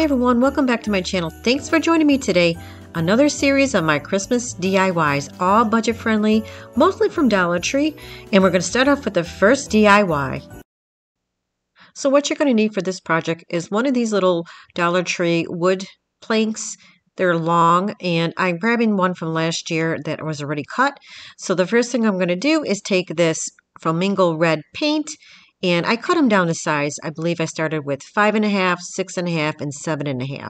everyone, welcome back to my channel. Thanks for joining me today. Another series of my Christmas DIYs, all budget friendly, mostly from Dollar Tree. And we're going to start off with the first DIY. So what you're going to need for this project is one of these little Dollar Tree wood planks. They're long, and I'm grabbing one from last year that was already cut. So the first thing I'm going to do is take this Flamingo Red paint, and I cut them down to size. I believe I started with 5.5, 6.5, and 7.5.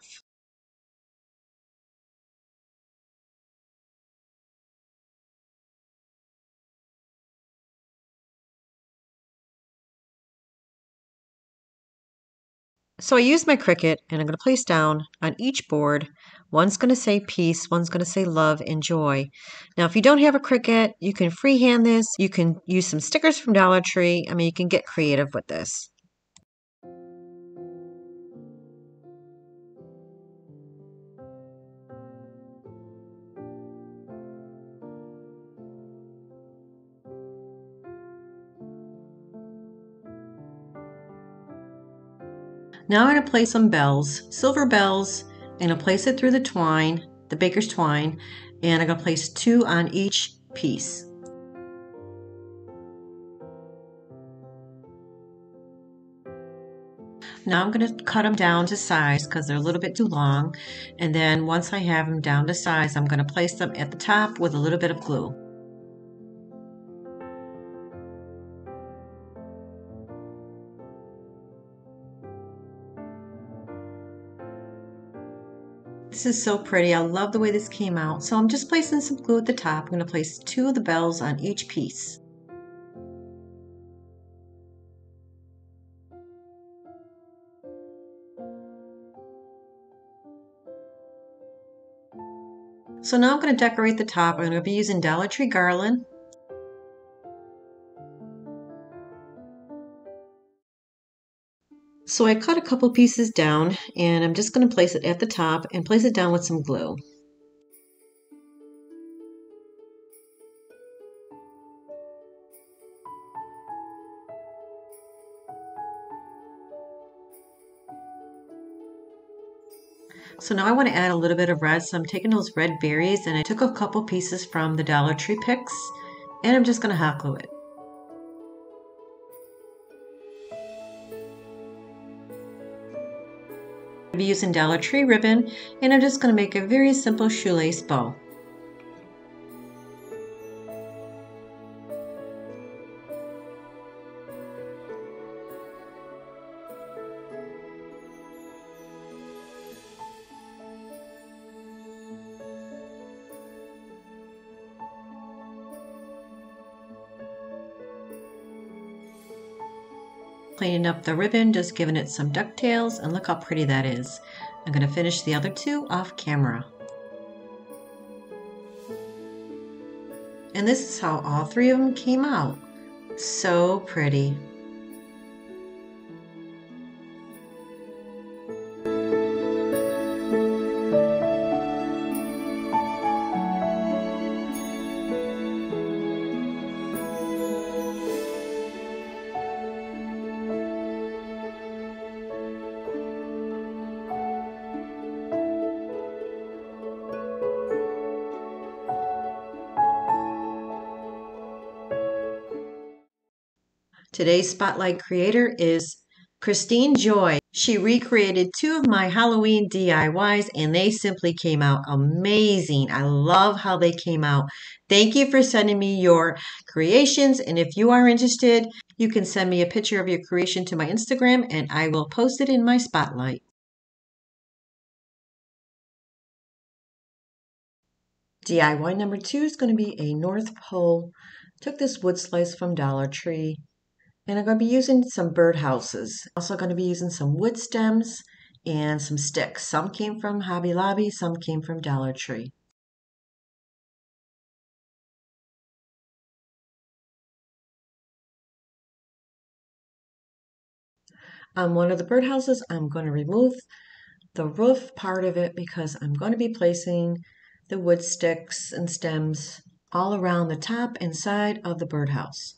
So I used my Cricut, and I'm going to place down on each board. One's going to say peace, one's going to say love and joy. Now, if you don't have a Cricut, you can freehand this. You can use some stickers from Dollar Tree. I mean, you can get creative with this. Now I'm going to place some bells, silver bells, and I'll place it through the twine, the baker's twine, and I'm going to place 2 on each piece. Now I'm going to cut them down to size because they're a little bit too long, and then once I have them down to size, I'm going to place them at the top with a little bit of glue. This is so pretty. I love the way this came out. So I'm just placing some glue at the top. I'm going to place 2 of the bells on each piece. So now I'm going to decorate the top. I'm going to be using Dollar Tree garland. So I cut a couple pieces down, and I'm just going to place it at the top and place it down with some glue. So now I want to add a little bit of red, so I'm taking those red berries, and I took a couple pieces from the Dollar Tree picks, and I'm just going to hot glue it. I'll be using Dollar Tree ribbon, and I'm just going to make a very simple shoelace bow. Cleaning up the ribbon, just giving it some ducktails, and look how pretty that is. I'm going to finish the other 2 off camera. And this is how all 3 of them came out. So pretty. Today's spotlight creator is Christine Joy. She recreated 2 of my Halloween DIYs, and they simply came out amazing. I love how they came out. Thank you for sending me your creations, and if you are interested, you can send me a picture of your creation to my Instagram, and I will post it in my spotlight. DIY number 2 is going to be a North Pole. Took this wood slice from Dollar Tree. And I'm going to be using some birdhouses. Also going to be using some wood stems and some sticks. Some came from Hobby Lobby, some came from Dollar Tree. On one of the birdhouses, I'm going to remove the roof part of it because I'm going to be placing the wood sticks and stems all around the top and side of the birdhouse.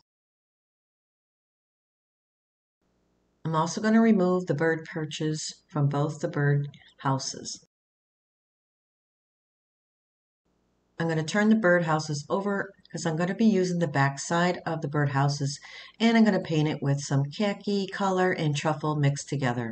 I'm also going to remove the bird perches from both the bird houses. I'm going to turn the bird houses over because I'm going to be using the back side of the bird houses, and I'm going to paint it with some khaki color and truffle mixed together.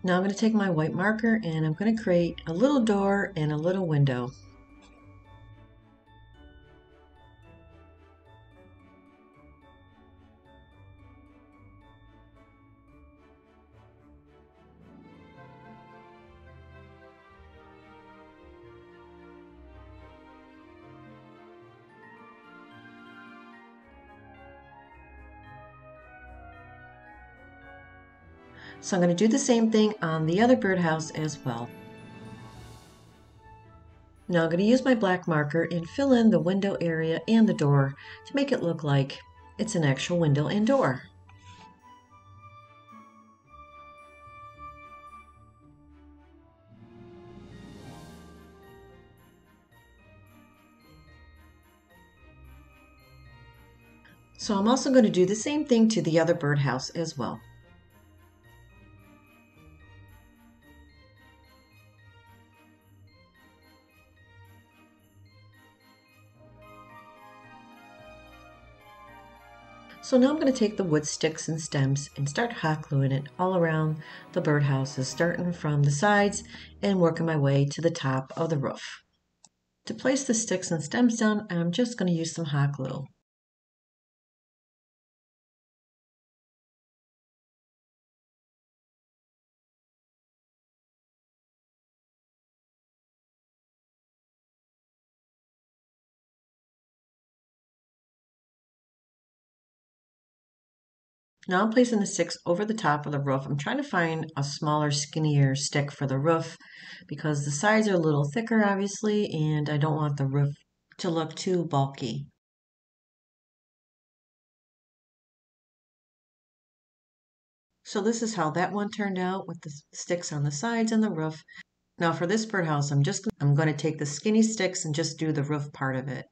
Now I'm going to take my white marker and I'm going to create a little door and a little window. So I'm going to do the same thing on the other birdhouse as well. Now I'm going to use my black marker and fill in the window area and the door to make it look like it's an actual window and door. So I'm also going to do the same thing to the other birdhouse as well. So now I'm going to take the wood sticks and stems and start hot gluing it all around the birdhouses, starting from the sides and working my way to the top of the roof. To place the sticks and stems down, I'm just going to use some hot glue. Now I'm placing the sticks over the top of the roof. I'm trying to find a smaller, skinnier stick for the roof because the sides are a little thicker, obviously, and I don't want the roof to look too bulky. So this is how that one turned out with the sticks on the sides and the roof. Now for this birdhouse, I'm going to take the skinny sticks and just do the roof part of it.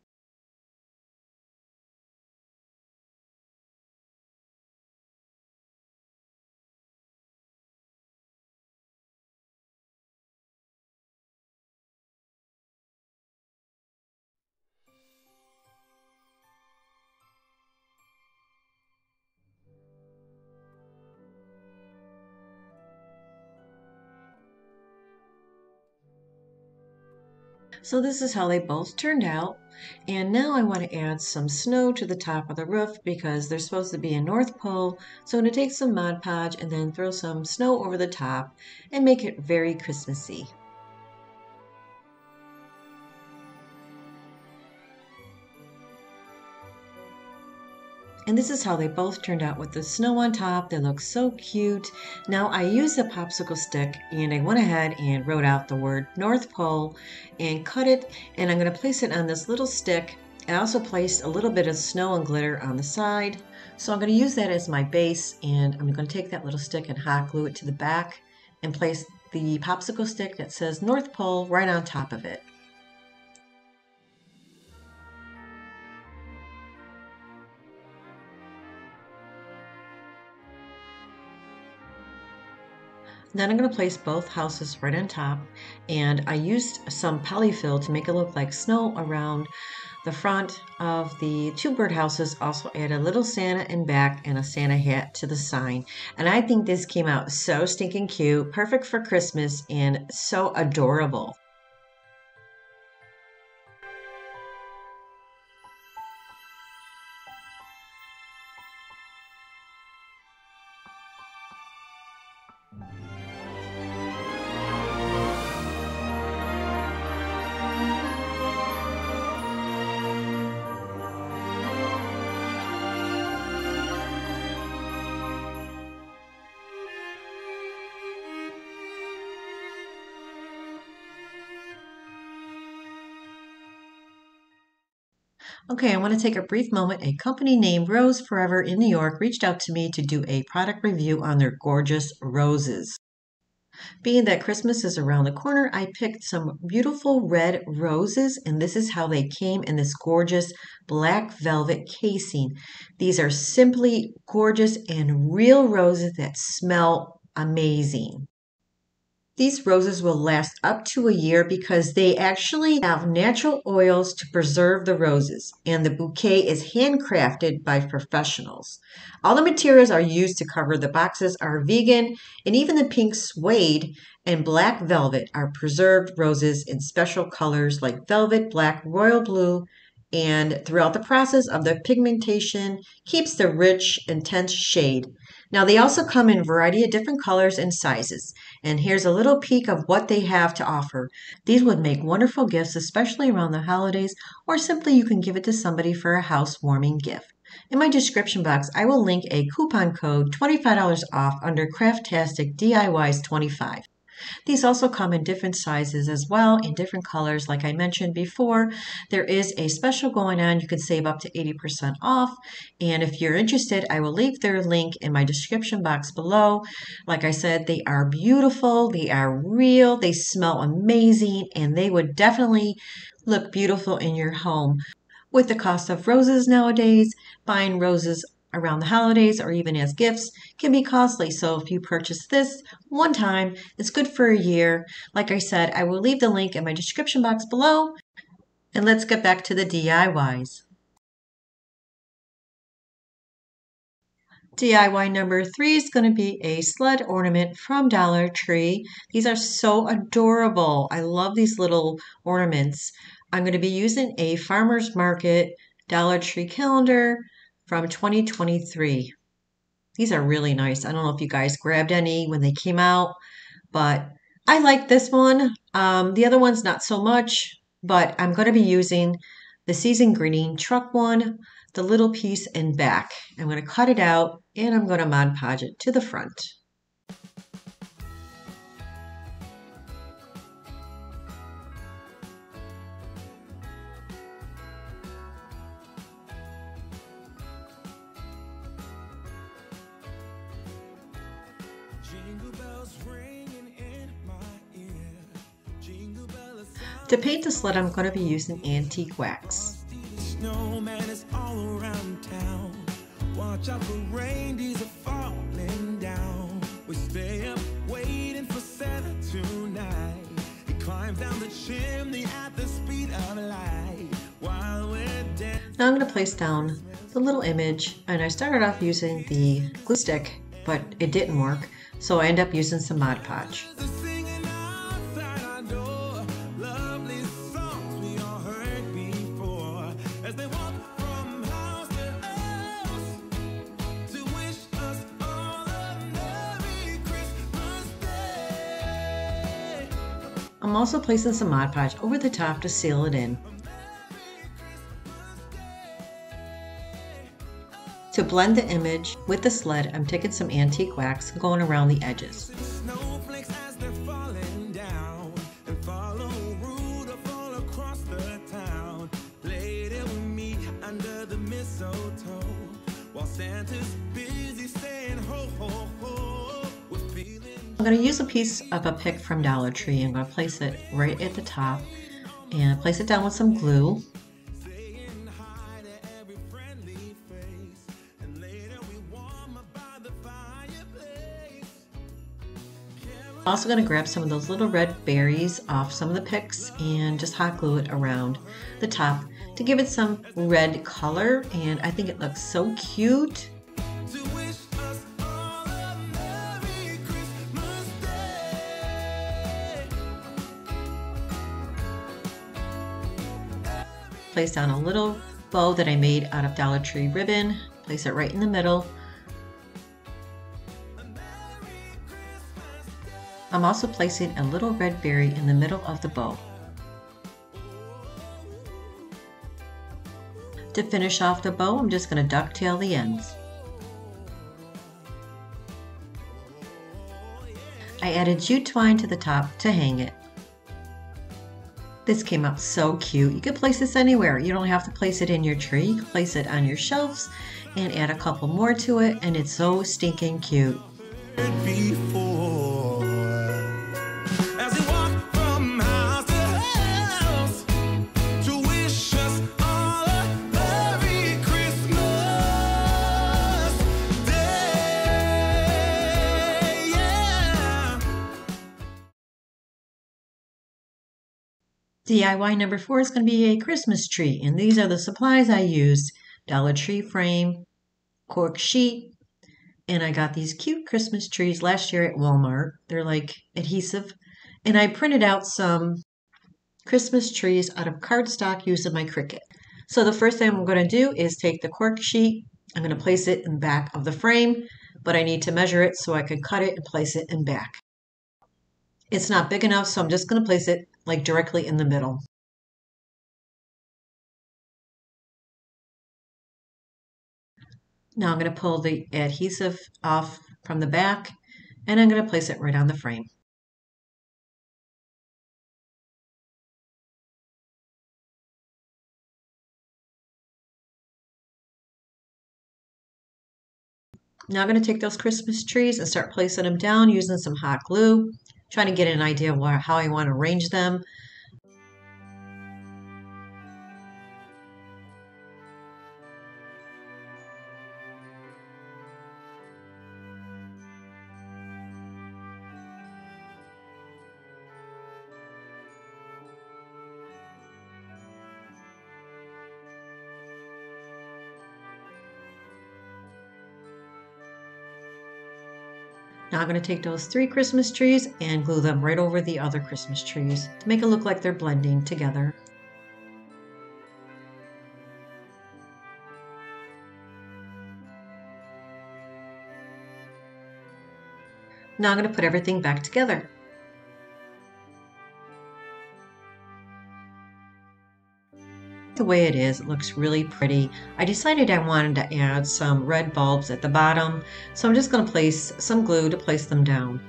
So this is how they both turned out. And now I want to add some snow to the top of the roof because there's supposed to be a North Pole. So I'm going to take some Mod Podge and then throw some snow over the top and make it very Christmassy. And this is how they both turned out with the snow on top. They look so cute. Now I used a popsicle stick and I went ahead and wrote out the word North Pole and cut it, and I'm going to place it on this little stick. I also placed a little bit of snow and glitter on the side. So I'm going to use that as my base, and I'm going to take that little stick and hot glue it to the back and place the popsicle stick that says North Pole right on top of it. Then I'm going to place both houses right on top, and I used some polyfill to make it look like snow around the front of the two birdhouses. Also add a little Santa in back and a Santa hat to the sign. And I think this came out so stinking cute, perfect for Christmas, and so adorable. Okay, I want to take a brief moment. A company named Rose Forever in New York reached out to me to do a product review on their gorgeous roses. Being that Christmas is around the corner, I picked some beautiful red roses, and this is how they came in this gorgeous black velvet casing. These are simply gorgeous and real roses that smell amazing. These roses will last up to a year because they actually have natural oils to preserve the roses, and the bouquet is handcrafted by professionals. All the materials are used to cover the boxes are vegan, and even the pink suede and black velvet are preserved roses in special colors like velvet, black, royal blue, and throughout the process of the pigmentation keeps the rich, intense shade. Now they also come in a variety of different colors and sizes. And here's a little peek of what they have to offer. These would make wonderful gifts, especially around the holidays, or simply you can give it to somebody for a housewarming gift. In my description box, I will link a coupon code $25 off under Craftastic DIYs 25. These also come in different sizes as well, in different colors. Like I mentioned before, there is a special going on. You can save up to 80% off. And if you're interested, I will leave their link in my description box below. Like I said, they are beautiful, they are real, they smell amazing, and they would definitely look beautiful in your home. With the cost of roses nowadays, buying roses around the holidays or even as gifts can be costly. So if you purchase this one time, it's good for a year. Like I said, I will leave the link in my description box below. And let's get back to the DIYs. DIY number 3 is going to be a sled ornament from Dollar Tree. These are so adorable. I love these little ornaments. I'm going to be using a farmer's market Dollar Tree calendar from 2023. These are really nice. I don't know if you guys grabbed any when they came out, but I like this one. The other one's not so much, but I'm going to be using the season greeting truck one, the little piece in back. I'm going to cut it out and I'm going to Mod Podge it to the front. To paint the sled, I'm going to be using antique wax. Watch out for reindeers are falling down. We stay up waiting for Santa tonight. He climbs down the chimney at the speed of light while we're dancing. Now I'm going to place down the little image, and I started off using the glue stick, but it didn't work, so I ended up using some Mod Podge. I'm also placing some Mod Podge over the top to seal it in. To blend the image with the sled, I'm taking some antique wax and going around the edges. I'm going to use a piece of a pick from Dollar Tree. I'm going to place it right at the top and place it down with some glue. Also going to grab some of those little red berries off some of the picks and just hot glue it around the top to give it some red color, and I think it looks so cute. Place down a little bow that I made out of Dollar Tree ribbon, place it right in the middle. I'm also placing a little red berry in the middle of the bow. To finish off the bow, I'm just going to ducktail the ends. I added jute twine to the top to hang it. This came out so cute. You can place this anywhere. You don't have to place it in your tree. You can place it on your shelves and add a couple more to it, and it's so stinking cute. DIY number 4 is going to be a Christmas tree, and these are the supplies I used. Dollar Tree frame, cork sheet, and I got these cute Christmas trees last year at Walmart. They're like adhesive, and I printed out some Christmas trees out of cardstock using my Cricut. So the first thing I'm going to do is take the cork sheet. I'm going to place it in the back of the frame, but I need to measure it so I can cut it and place it in back. It's not big enough, so I'm just going to place it like directly in the middle. Now I'm going to pull the adhesive off from the back, and I'm going to place it right on the frame. Now I'm going to take those Christmas trees and start placing them down using some hot glue, trying to get an idea of how I want to arrange them. Now I'm going to take those 3 Christmas trees and glue them right over the other Christmas trees to make it look like they're blending together. Now I'm going to put everything back together. The way it is, it looks really pretty. I decided I wanted to add some red bulbs at the bottom, so I'm just going to place some glue to place them down.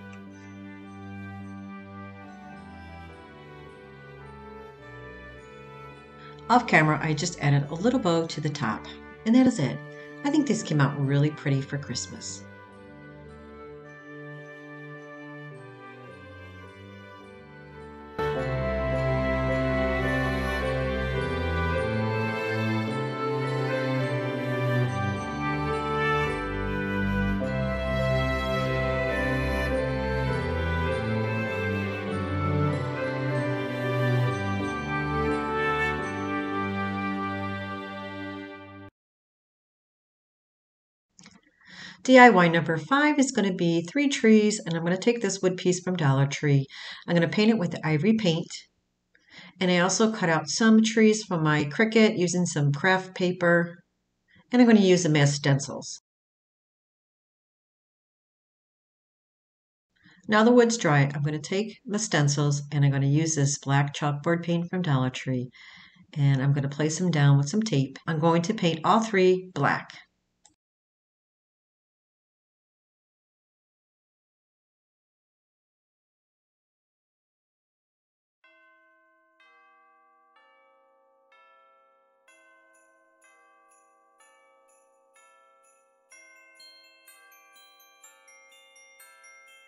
Off camera, I just added a little bow to the top, and that is it. I think this came out really pretty for Christmas. DIY number 5 is going to be 3 trees, and I'm going to take this wood piece from Dollar Tree. I'm going to paint it with the Ivory paint, and I also cut out some trees from my Cricut using some craft paper, and I'm going to use them as stencils. Now the wood's dry, I'm going to take the stencils and I'm going to use this black chalkboard paint from Dollar Tree, and I'm going to place them down with some tape. I'm going to paint all 3 black.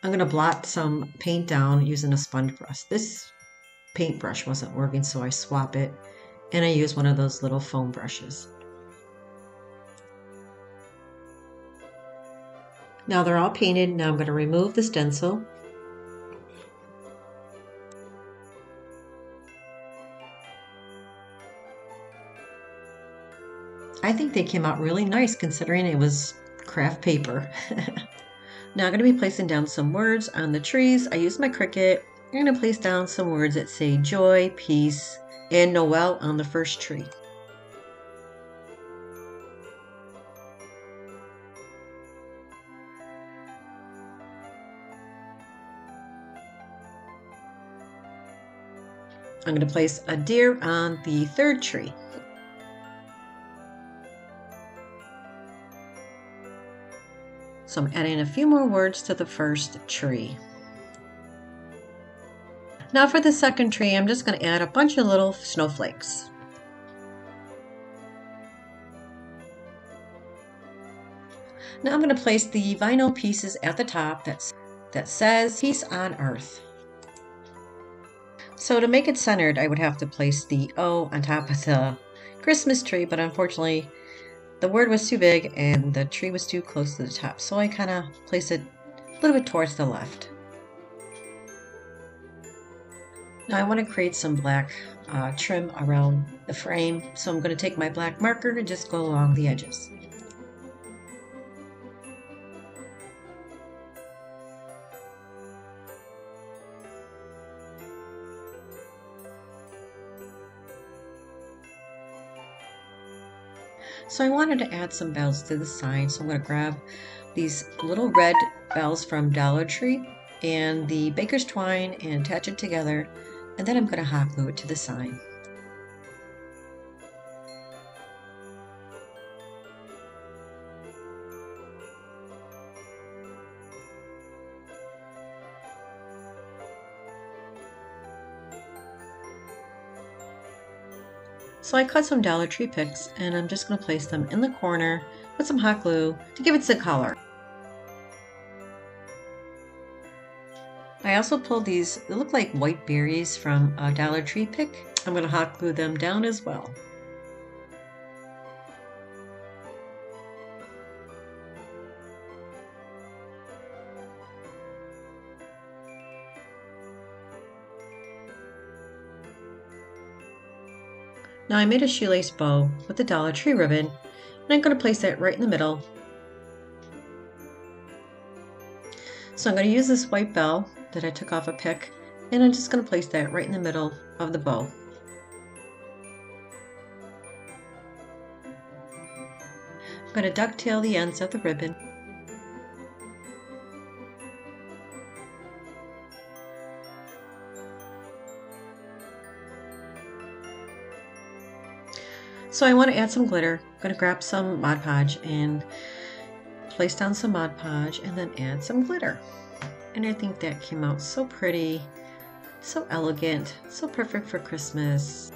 I'm going to blot some paint down using a sponge brush. This paintbrush wasn't working, so I swap it, and I use one of those little foam brushes. Now they're all painted. Now I'm going to remove the stencil. I think they came out really nice considering it was craft paper. Now I'm going to be placing down some words on the trees. I use my Cricut. I'm going to place down some words that say joy, peace, and Noel on the first tree. I'm going to place a deer on the third tree. So I'm adding a few more words to the first tree. Now for the second tree, I'm just going to add a bunch of little snowflakes. Now I'm going to place the vinyl pieces at the top that says Peace on Earth. So to make it centered, I would have to place the O on top of the Christmas tree, but unfortunately the word was too big and the tree was too close to the top, so I kind of placed it a little bit towards the left. Now I want to create some black trim around the frame, so I'm going to take my black marker and just go along the edges. So I wanted to add some bells to the sign, so I'm going to grab these little red bells from Dollar Tree and the baker's twine and attach it together, and then I'm going to hot glue it to the sign. So I cut some Dollar Tree picks and I'm just going to place them in the corner with some hot glue to give it some color. I also pulled these, they look like white berries from a Dollar Tree pick. I'm going to hot glue them down as well. Now I made a shoelace bow with the Dollar Tree ribbon, and I'm going to place that right in the middle. So I'm going to use this white bell that I took off a pick, and I'm just going to place that right in the middle of the bow. I'm going to ducktail the ends of the ribbon. So I want to add some glitter. I'm going to grab some Mod Podge and place down some Mod Podge and then add some glitter. And I think that came out so pretty, so elegant, so perfect for Christmas.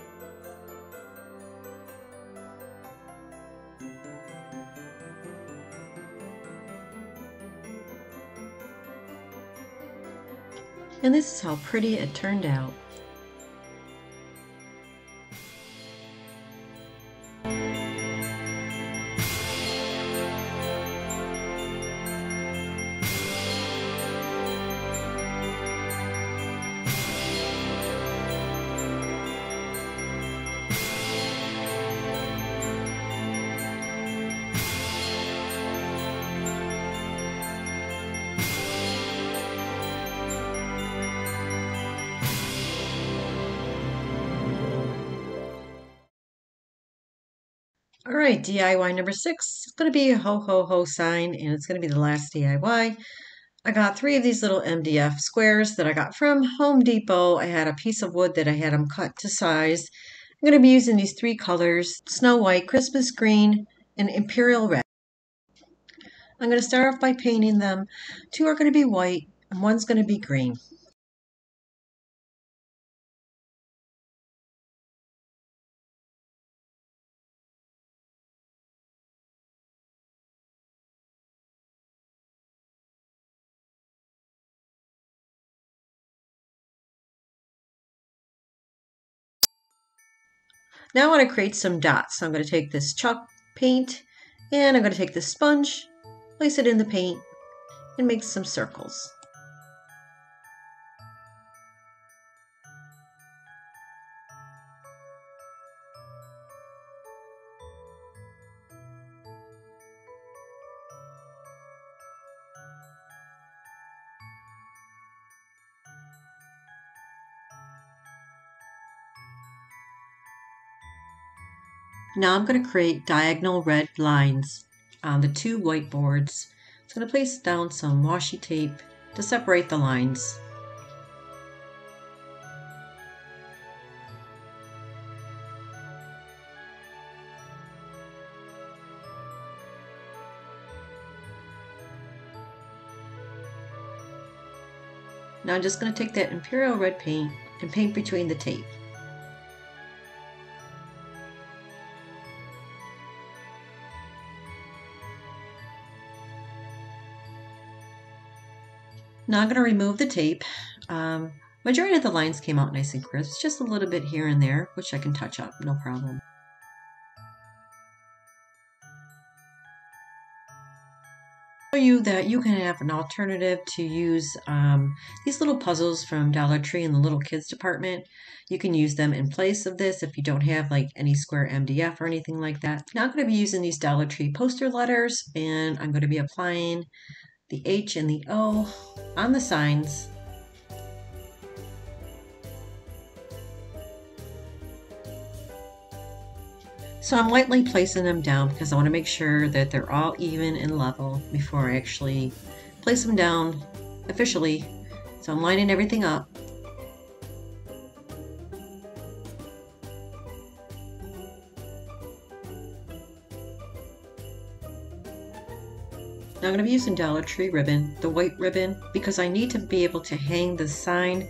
And this is how pretty it turned out. All right, DIY number 6. It's going to be a HoHoHo sign, and it's going to be the last DIY. I got 3 of these little MDF squares that I got from Home Depot. I had a piece of wood that I had them cut to size. I'm going to be using these 3 colors: Snow White, Christmas Green, and Imperial Red. I'm going to start off by painting them. 2 are going to be white, and 1's going to be green. Now I want to create some dots. So I'm going to take this chalk paint and I'm going to take this sponge, place it in the paint, and make some circles. Now I'm going to create diagonal red lines on the 2 white boards. So I'm going to place down some washi tape to separate the lines. Now I'm just going to take that Imperial Red paint and paint between the tape. Now I'm going to remove the tape. Majority of the lines came out nice and crisp, just a little bit here and there, which I can touch up, no problem. Show you that you can have an alternative to use these little puzzles from Dollar Tree in the little kids department. You can use them in place of this if you don't have like any square MDF or anything like that. Now I'm going to be using these Dollar Tree poster letters, and I'm going to be applying the H and the O on the signs. So I'm lightly placing them down because I want to make sure that they're all even and level before I actually place them down officially. So I'm lining everything up. Now I'm going to be using Dollar Tree ribbon, the white ribbon, because I need to be able to hang the sign.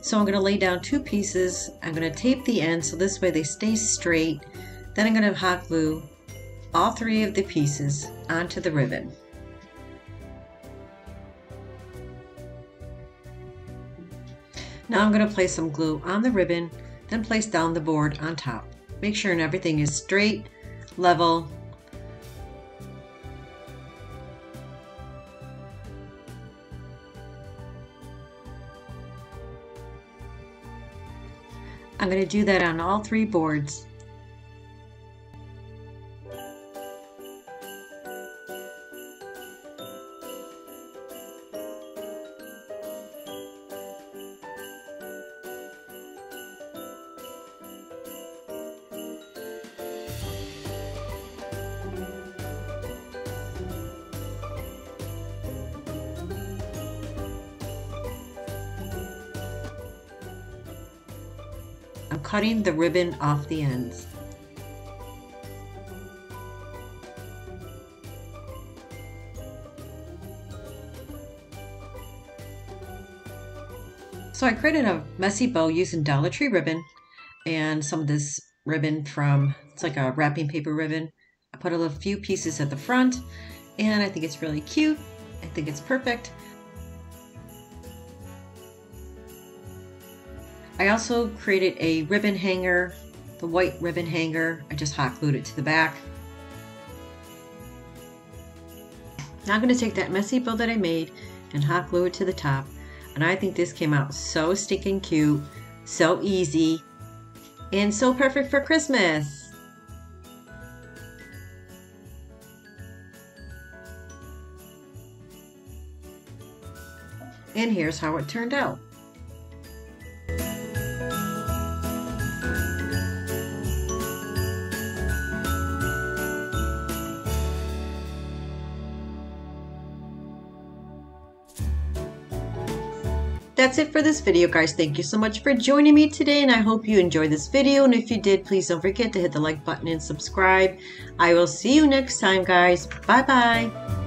So I'm going to lay down 2 pieces. I'm going to tape the ends so this way they stay straight. Then I'm going to hot glue all 3 of the pieces onto the ribbon. Now I'm going to place some glue on the ribbon, then place down the board on top. Make sure everything is straight, level. I'm going to do that on all 3 boards. I'm cutting the ribbon off the ends. So I created a messy bow using Dollar Tree ribbon and some of this ribbon from, it's like a wrapping paper ribbon. I put a few pieces at the front and I think it's really cute. I think it's perfect. I also created a ribbon hanger, the white ribbon hanger. I just hot glued it to the back. Now I'm going to take that messy bow that I made and hot glue it to the top. And I think this came out so stinking cute, so easy, and so perfect for Christmas. And here's how it turned out. That's it for this video, guys. Thank you so much for joining me today, and I hope you enjoyed this video. And if you did, please don't forget to hit the like button and subscribe. I will see you next time, guys. Bye-bye.